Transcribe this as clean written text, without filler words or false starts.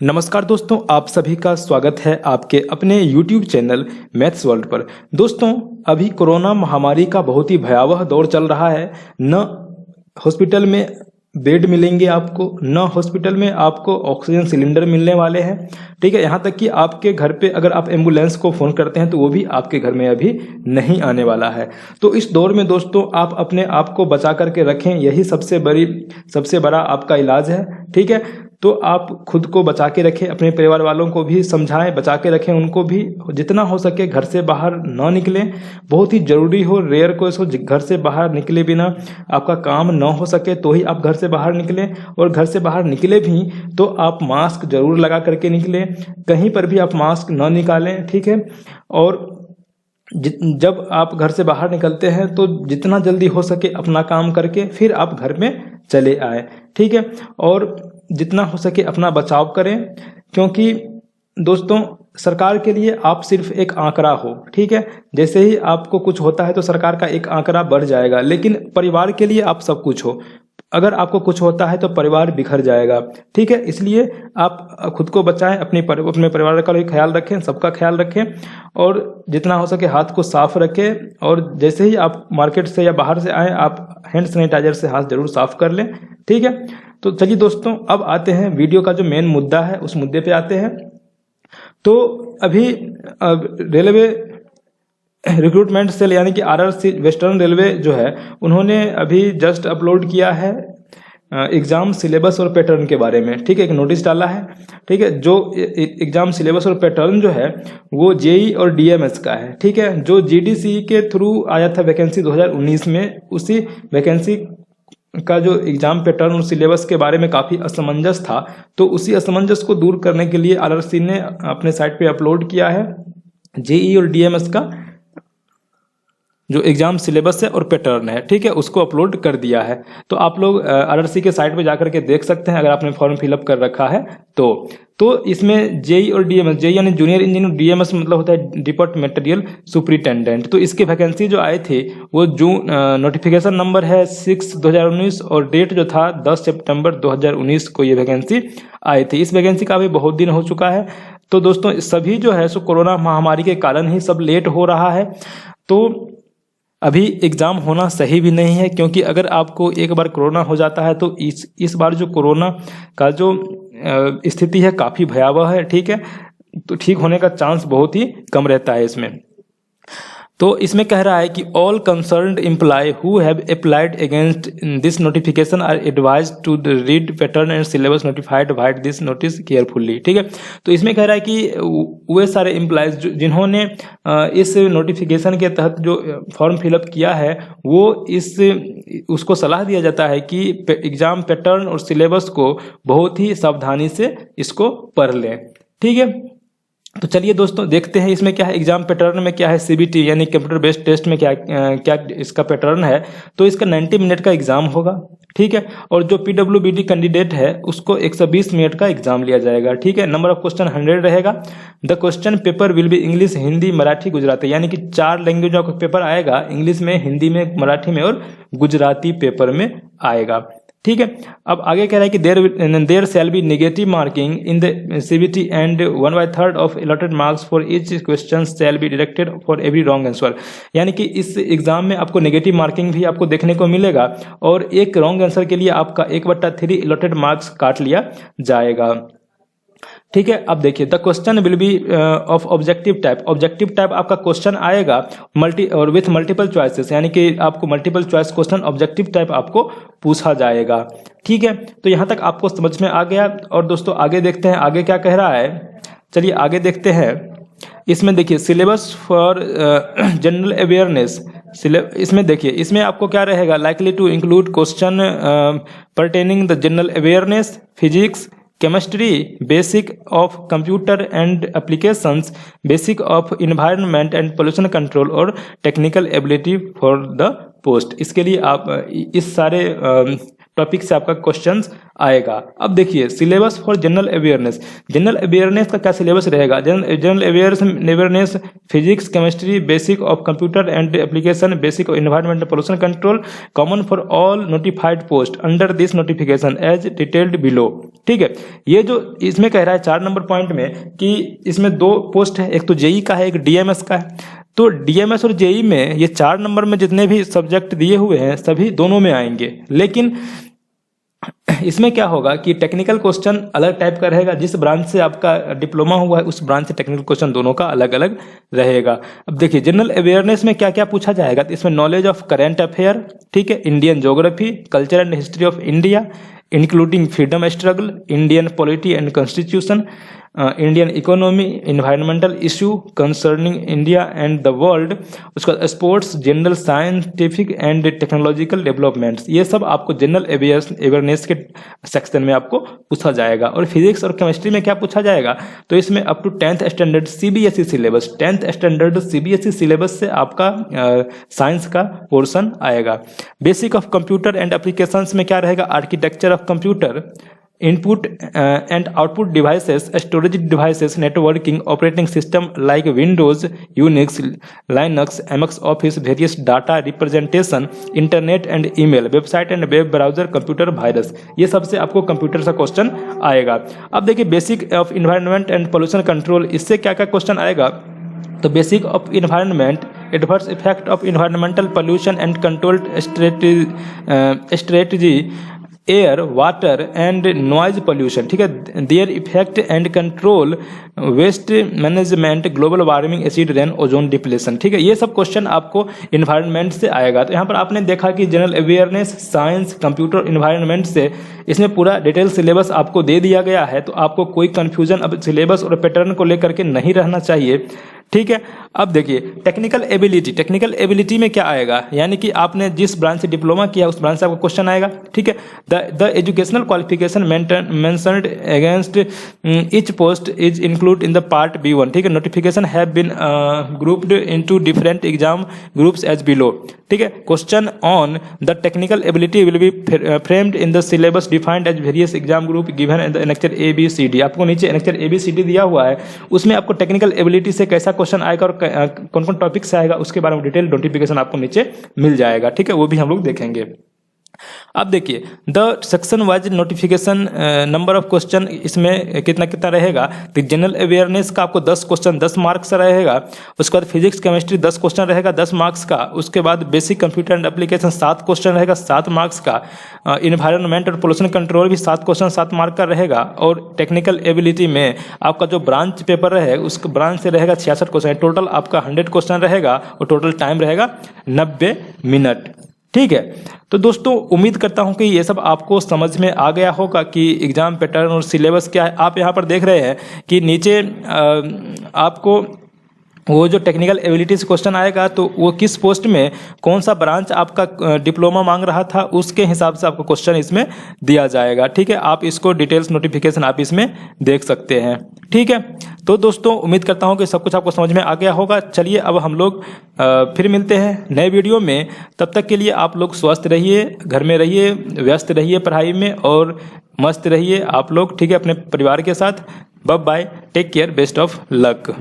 नमस्कार दोस्तों, आप सभी का स्वागत है आपके अपने YouTube चैनल मैथ्स वर्ल्ड पर। दोस्तों, अभी कोरोना महामारी का बहुत ही भयावह दौर चल रहा है। न हॉस्पिटल में बेड मिलेंगे आपको, न हॉस्पिटल में आपको ऑक्सीजन सिलेंडर मिलने वाले हैं। ठीक है, यहाँ तक कि आपके घर पे अगर आप एम्बुलेंस को फ़ोन करते हैं तो वो भी आपके घर में अभी नहीं आने वाला है। तो इस दौर में दोस्तों आप अपने आप को बचा करके रखें, यही सबसे बड़ा आपका इलाज है। ठीक है, तो आप खुद को बचा के रखें, अपने परिवार वालों को भी समझाएं, बचा के रखें उनको भी। जितना हो सके घर से बाहर ना निकलें, बहुत ही ज़रूरी हो रेयर को इसको घर से बाहर निकले बिना आपका काम ना हो सके तो ही आप घर से बाहर निकलें। और घर से बाहर निकले भी तो आप मास्क जरूर लगा करके निकलें, कहीं पर भी आप मास्क ना निकालें। ठीक है, और जब आप घर से बाहर निकलते हैं तो जितना जल्दी हो सके अपना काम करके फिर आप घर में चले आए। ठीक है, और जितना हो सके अपना बचाव करें, क्योंकि दोस्तों सरकार के लिए आप सिर्फ एक आंकड़ा हो। ठीक है, जैसे ही आपको कुछ होता है तो सरकार का एक आंकड़ा बढ़ जाएगा, लेकिन परिवार के लिए आप सब कुछ हो। अगर आपको कुछ होता है तो परिवार बिखर जाएगा। ठीक है, इसलिए आप खुद को बचाएं, अपने परिवार का भी ख्याल रखें, सबका ख्याल रखें, और जितना हो सके हाथ को साफ रखें। और जैसे ही आप मार्केट से या बाहर से आएँ आप हैंड सैनिटाइजर से हाथ जरूर साफ कर लें। ठीक है, तो चलिए दोस्तों अब आते हैं वीडियो का जो मेन मुद्दा है उस मुद्दे पे आते हैं। तो अभी रेलवे रिक्रूटमेंट सेल यानी कि आरआरसी वेस्टर्न रेलवे जो है उन्होंने अभी जस्ट अपलोड किया है एग्जाम सिलेबस और पैटर्न के बारे में। ठीक है, एक नोटिस डाला है। ठीक है, जो एग्जाम सिलेबस और पैटर्न जो है वो जेई और डीएमएस का है। ठीक है, जो जीडीसी के थ्रू आया था वैकेंसी 2019 में, उसी वैकेंसी का जो एग्जाम पैटर्न और सिलेबस के बारे में काफ़ी असमंजस था, तो उसी असमंजस को दूर करने के लिए आरआरसी ने अपने साइट पे अपलोड किया है जेई और डीएमएस का जो एग्जाम सिलेबस है और पैटर्न है। ठीक है, उसको अपलोड कर दिया है। तो आप लोग आरआरसी के साइट पे जाकर के देख सकते हैं अगर आपने फॉर्म फिलअप कर रखा है तो इसमें जेई और डीएमएस, जेई यानी जूनियर इंजीनियर, डीएमएस मतलब होता है डिपोट मटेरियल सुपरिटेंडेंट। तो इसकी वैकेंसी जो आए थे वो नोटिफिकेशन नंबर है 6/2019 और डेट जो था 10 सितंबर 2019 को ये वैकेंसी आई थी। इस वैकेंसी का भी बहुत दिन हो चुका है। तो दोस्तों सभी जो है सो कोरोना महामारी के कारण ही सब लेट हो रहा है। तो अभी एग्ज़ाम होना सही भी नहीं है, क्योंकि अगर आपको एक बार कोरोना हो जाता है तो इस बार जो कोरोना का जो स्थिति है काफ़ी भयावह है। ठीक है, तो ठीक होने का चांस बहुत ही कम रहता है इसमें। तो इसमें कह रहा है कि all concerned employ who have applied against this notification are advised to read pattern and syllabus notified vide this notice carefully. ठीक है, तो इसमें कह रहा है कि वे सारे एम्प्लॉयज जिन्होंने इस नोटिफिकेशन के तहत जो फॉर्म फिलअप किया है वो उसको सलाह दिया जाता है कि एग्जाम पैटर्न और सिलेबस को बहुत ही सावधानी से इसको पढ़ लें। ठीक है, तो चलिए दोस्तों देखते हैं इसमें क्या है। एग्जाम पैटर्न में क्या है, सीबीटी यानी कंप्यूटर बेस्ड टेस्ट में क्या इसका पैटर्न है। तो इसका 90 मिनट का एग्जाम होगा। ठीक है, और जो पीडब्ल्यूबीडी कैंडिडेट है उसको 120 मिनट का एग्जाम लिया जाएगा। ठीक है, नंबर ऑफ क्वेश्चन 100 रहेगा। The question paper will be English, Hindi, Marathi, Gujarati, यानी कि 4 लैंग्वेजों का पेपर आएगा, इंग्लिश में, हिंदी में, मराठी में और गुजराती पेपर में आएगा। ठीक है, अब आगे कह रहा है कि there shall be negative marking in the CBT and 1/3 of allotted marks for each question shall be deducted for every wrong answer. यानी कि इस एग्जाम में आपको नेगेटिव मार्किंग भी आपको देखने को मिलेगा और एक रॉन्ग आंसर के लिए आपका 1/3 अलॉटेड मार्क्स काट लिया जाएगा। ठीक है, अब देखिए the question will be of objective type. Objective type आपका क्वेश्चन आएगा और विथ मल्टीपल चॉइसेस, यानी कि आपको multiple choice question objective type आपको पूछा जाएगा। ठीक है, तो यहाँ तक आपको समझ में आ गया। और दोस्तों आगे देखते हैं आगे क्या कह रहा है। चलिए आगे देखते हैं। इसमें देखिए सिलेबस फॉर जनरल अवेयरनेस, इसमें देखिए इसमें आपको क्या रहेगा, likely to include question pertaining the general awareness, physics, chemistry, basic of computer and applications, basic of environment and pollution control और technical ability for the post. इसके लिए आप इस सारे टॉपिक से आपका क्वेश्चन आएगा। अब देखिए syllabus for general awareness. General awareness का क्या सिलेबस रहेगा? General awareness physics, chemistry, basic of computer and application, basic of environment pollution control, common for all notified post under this notification as detailed below. ठीक है, ये जो इसमें कह रहा है 4 नंबर पॉइंट में कि इसमें 2 पोस्ट है, एक तो जेई का है, एक डीएमएस का है। तो डीएमएस और जेई में ये 4 नंबर में जितने भी सब्जेक्ट दिए हुए हैं सभी दोनों में आएंगे, लेकिन इसमें क्या होगा कि टेक्निकल क्वेश्चन अलग टाइप का रहेगा। जिस ब्रांच से आपका डिप्लोमा हुआ है उस ब्रांच से टेक्निकल क्वेश्चन दोनों का अलग अलग रहेगा। अब देखिए जनरल अवेयरनेस में क्या क्या पूछा जाएगा, तो इसमें नॉलेज ऑफ करंट अफेयर, ठीक है, Indian geography, culture and history of India including freedom struggle, Indian polity and constitution, Indian economy, environmental issue concerning India and the world, उसका sports, general scientific and technological developments, ये सब आपको general awareness के section में आपको पूछा जाएगा। और फिजिक्स और केमिस्ट्री में क्या पूछा जाएगा, तो इसमें up to 10th standard CBSE syllabus, 10th standard CBSE syllabus से आपका साइंस का पोर्शन आएगा। Basic of computer and applications में क्या रहेगा, architecture of computer, input and output devices, storage devices, networking, operating system like Windows, Unix, Linux, MS Office, various data representation, internet and email, website and web browser, computer virus, ये सबसे आपको computer का question आएगा। अब देखिए basic of environment and pollution control, इससे क्या क्या क्वेश्चन आएगा, तो basic of environment, adverse effect of environmental pollution and control strategy, air, water and noise pollution, ठीक है, their effect and control, waste management, global warming, acid rain, ozone depletion, ठीक है, ये सब क्वेश्चन आपको इन्वायरमेंट से आएगा। तो यहाँ पर आपने देखा कि general awareness, science, computer, environment से इसमें पूरा डिटेल सिलेबस आपको दे दिया गया है, तो आपको कोई कंफ्यूजन अब सिलेबस और पैटर्न को लेकर के नहीं रहना चाहिए। ठीक है, अब देखिए टेक्निकल एबिलिटी, टेक्निकल एबिलिटी में क्या आएगा, यानी कि आपने जिस ब्रांच से डिप्लोमा किया उस ब्रांच से आपको क्वेश्चन आएगा। ठीक है, the educational qualification mentioned against each post is include in the part B1, ठीक है, notification have been grouped into different exam groups as below. ठीक है, question on the technical ability will be framed in the syllabus defined as various exam group given in the annexure ABCD। आपको नीचे annexure ABCD दिया हुआ है, उसमें आपको technical ability से कैसा क्वेश्चन आएगा और कौन कौन टॉपिक से आएगा उसके बारे में डिटेल नोटिफिकेशन आपको नीचे मिल जाएगा। ठीक है, वो भी हम लोग देखेंगे। अब देखिए the section wise notification, number of question इसमें कितना कितना रहेगा, तो जनरल अवेयरनेस का आपको 10 क्वेश्चन 10 मार्क्स रहेगा, उसके बाद फिजिक्स केमिस्ट्री 10 क्वेश्चन रहेगा 10 मार्क्स का, उसके बाद basic computer and application 7 question रहेगा 7 मार्क्स का, इन्वायरमेंट और पोल्यूशन कंट्रोल भी 7 क्वेश्चन 7 मार्क का रहेगा, और टेक्निकल एबिलिटी में आपका जो ब्रांच पेपर है उस ब्रांच से रहेगा 66 क्वेश्चन, टोटल आपका 100 क्वेश्चन रहेगा और टोटल टाइम रहेगा 90 मिनट। ठीक है, तो दोस्तों उम्मीद करता हूं कि ये सब आपको समझ में आ गया होगा कि एग्जाम पैटर्न और सिलेबस क्या है। आप यहाँ पर देख रहे हैं कि नीचे आपको वो जो टेक्निकल एबिलिटीज क्वेश्चन आएगा तो वो किस पोस्ट में कौन सा ब्रांच आपका डिप्लोमा मांग रहा था उसके हिसाब से आपको क्वेश्चन इसमें दिया जाएगा। ठीक है, आप इसको डिटेल्स नोटिफिकेशन आप इसमें देख सकते हैं। ठीक है, तो दोस्तों उम्मीद करता हूं कि सब कुछ आपको समझ में आ गया होगा। चलिए अब हम लोग फिर मिलते हैं नए वीडियो में। तब तक के लिए आप लोग स्वस्थ रहिए, घर में रहिए, व्यस्त रहिए पढ़ाई में और मस्त रहिए आप लोग। ठीक है, अपने परिवार के साथ। Bye bye, take care, best of luck.